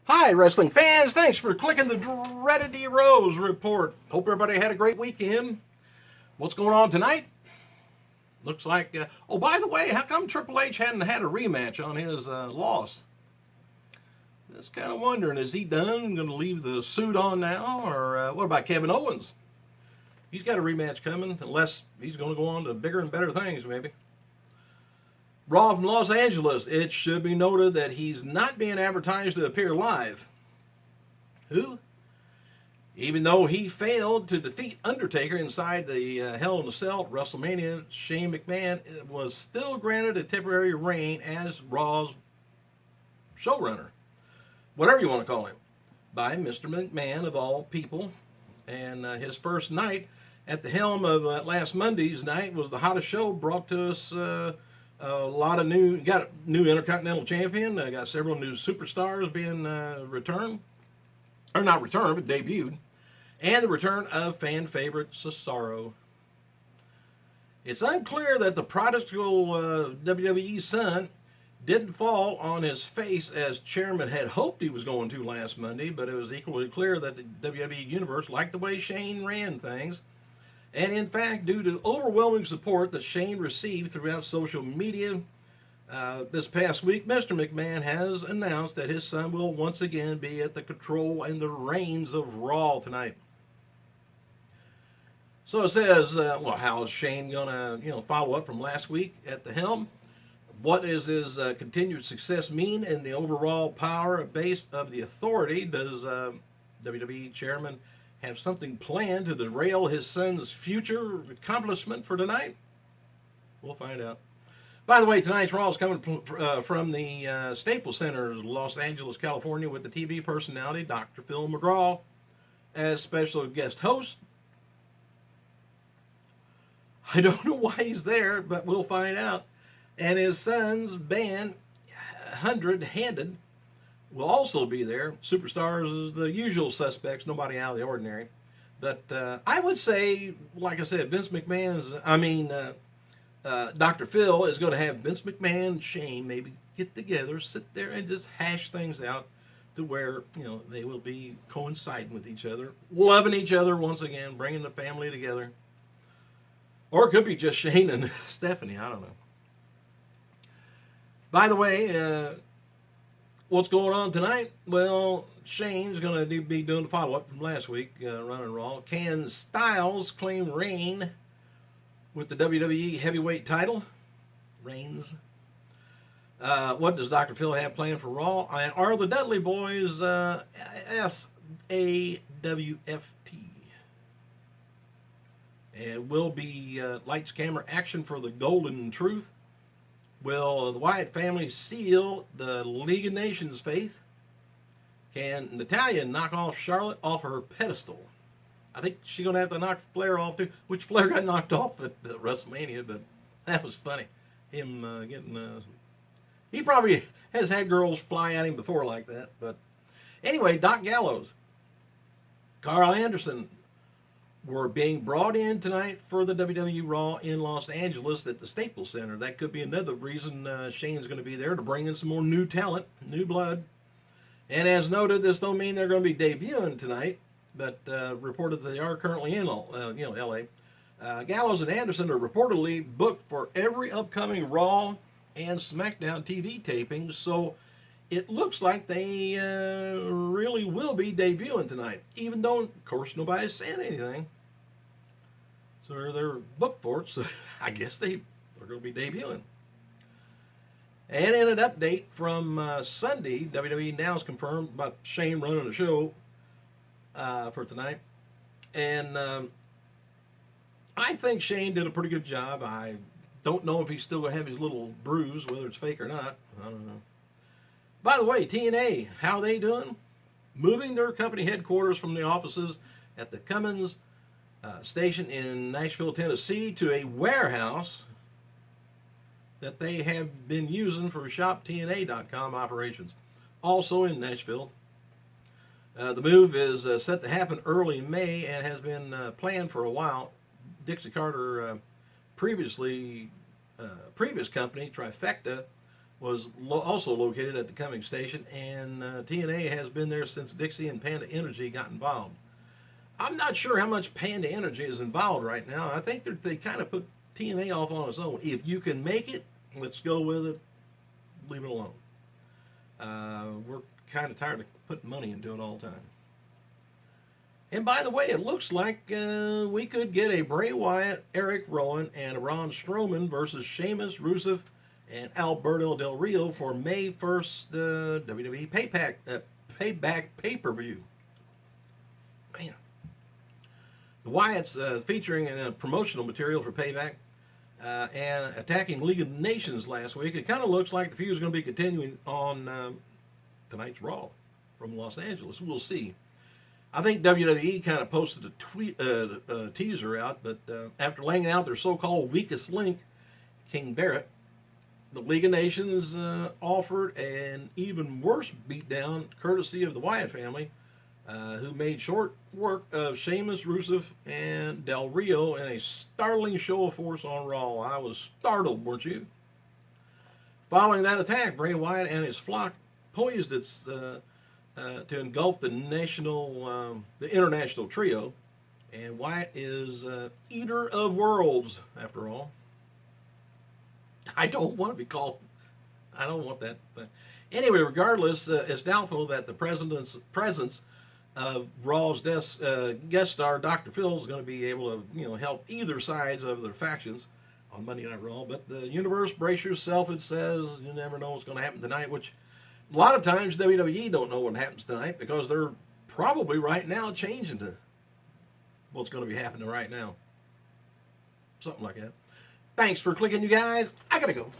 Hi, wrestling fans. Thanks for clicking the Dreaded D Rose report. Hope everybody had a great weekend. What's going on tonight? Looks like. Oh, by the way, how come Triple H hadn't had a rematch on his loss? Just kind of wondering, is he done? Going to leave the suit on now? Or what about Kevin Owens? He's got a rematch coming, unless he's going to go on to bigger and better things, maybe. Raw from Los Angeles. It should be noted that he's not being advertised to appear live. Who? Even though he failed to defeat Undertaker inside the Hell in a Cell at WrestleMania, Shane McMahon was still granted a temporary reign as Raw's showrunner, whatever you want to call him, by Mr. McMahon of all people. And his first night at the helm of last Monday's night was the hottest show, brought to us a lot of new, got a new Intercontinental Champion, got several new superstars being returned, or not returned, but debuted, and the return of fan favorite Cesaro. It's unclear that the prodigal WWE son didn't fall on his face as chairman had hoped he was going to last Monday, but it was equally clear that the WWE Universe liked the way Shane ran things. And in fact, due to overwhelming support that Shane received throughout social media this past week, Mr. McMahon has announced that his son will once again be at the control and the reins of Raw tonight. So it says, well, how is Shane going to, follow up from last week at the helm? What does his continued success mean in the overall power base of the authority? Does WWE chairman have something planned to derail his son's future accomplishment for tonight? We'll find out. By the way, tonight's Raw is coming from the Staples Center, Los Angeles, California, with the TV personality Dr. Phil McGraw as special guest host. I don't know why he's there, but we'll find out. And his son's band, 100 Handed, will also be there. Superstars is the usual suspects, nobody out of the ordinary. But I would say, like I said, Dr. Phil is going to have Vince McMahon and Shane maybe get together, sit there, and just hash things out to where, they will be coinciding with each other, loving each other once again, bringing the family together. Or it could be just Shane and Stephanie, I don't know. By the way, what's going on tonight? Well, Shane's going to be doing the follow-up from last week, running Raw. Can Styles claim reign with the WWE Heavyweight title? Reigns. What does Dr. Phil have planned for Raw? Are the Dudley Boys SAWFT? And will be lights, camera, action for the Golden Truth? Will the Wyatt family seal the League of Nations faith? Can Natalya knock off Charlotte off her pedestal? I think she's going to have to knock Flair off too, which Flair got knocked off at WrestleMania, but that was funny. Him getting... he probably has had girls fly at him before like that. But anyway, Doc Gallows, Carl Anderson were being brought in tonight for the WWE Raw in Los Angeles at the Staples Center. That could be another reason Shane's going to be there, to bring in some more new talent, new blood. And as noted, this don't mean they're going to be debuting tonight, but reported that they are currently in LA. Gallows and Anderson are reportedly booked for every upcoming Raw and SmackDown TV taping, so it looks like they really will be debuting tonight, even though, of course, nobody's saying anything. So they're booked for it, so I guess they're going to be debuting. And in an update from Sunday, WWE now has confirmed about Shane running the show for tonight. And I think Shane did a pretty good job. I don't know if he's still going to have his little bruise, whether it's fake or not. I don't know. By the way, TNA, how they doing? Moving their company headquarters from the offices at the Cummins station in Nashville, Tennessee, to a warehouse that they have been using for ShopTNA.com operations, also in Nashville. The move is set to happen early May and has been planned for a while. Dixie Carter previous company, Trifecta, was also located at the Cumming station, and TNA has been there since Dixie and Panda Energy got involved. I'm not sure how much Panda Energy is involved right now. I think they kind of put TNA off on its own. If you can make it, let's go with it. Leave it alone. We're kind of tired of putting money into it all the time. And by the way, it looks like we could get a Bray Wyatt, Eric Rowan, and Braun Strowman versus Sheamus, Rusev, and Alberto Del Rio for May 1st WWE Payback pay-per-view. Man. The Wyatts featuring promotional material for Payback and attacking League of Nations last week. It kind of looks like the feud is going to be continuing on tonight's Raw from Los Angeles. We'll see. I think WWE kind of posted a teaser out, but after laying out their so-called weakest link, King Barrett, the League of Nations offered an even worse beatdown courtesy of the Wyatt family, who made short work of Sheamus, Rusev, and Del Rio in a startling show of force on Raw. I was startled, weren't you? Following that attack, Bray Wyatt and his flock poised its to engulf the international trio, and Wyatt is eater of worlds, after all. I don't want to be called. I don't want that. But anyway, regardless, it's doubtful that the presence of Raw's guest star Dr. Phil is going to be able to, help either sides of their factions on Monday Night Raw. But the universe, brace yourself, it says you never know what's going to happen tonight, which a lot of times WWE don't know what happens tonight because they're probably right now changing to what's going to be happening right now. Something like that. Thanks for clicking, you guys. I got to go.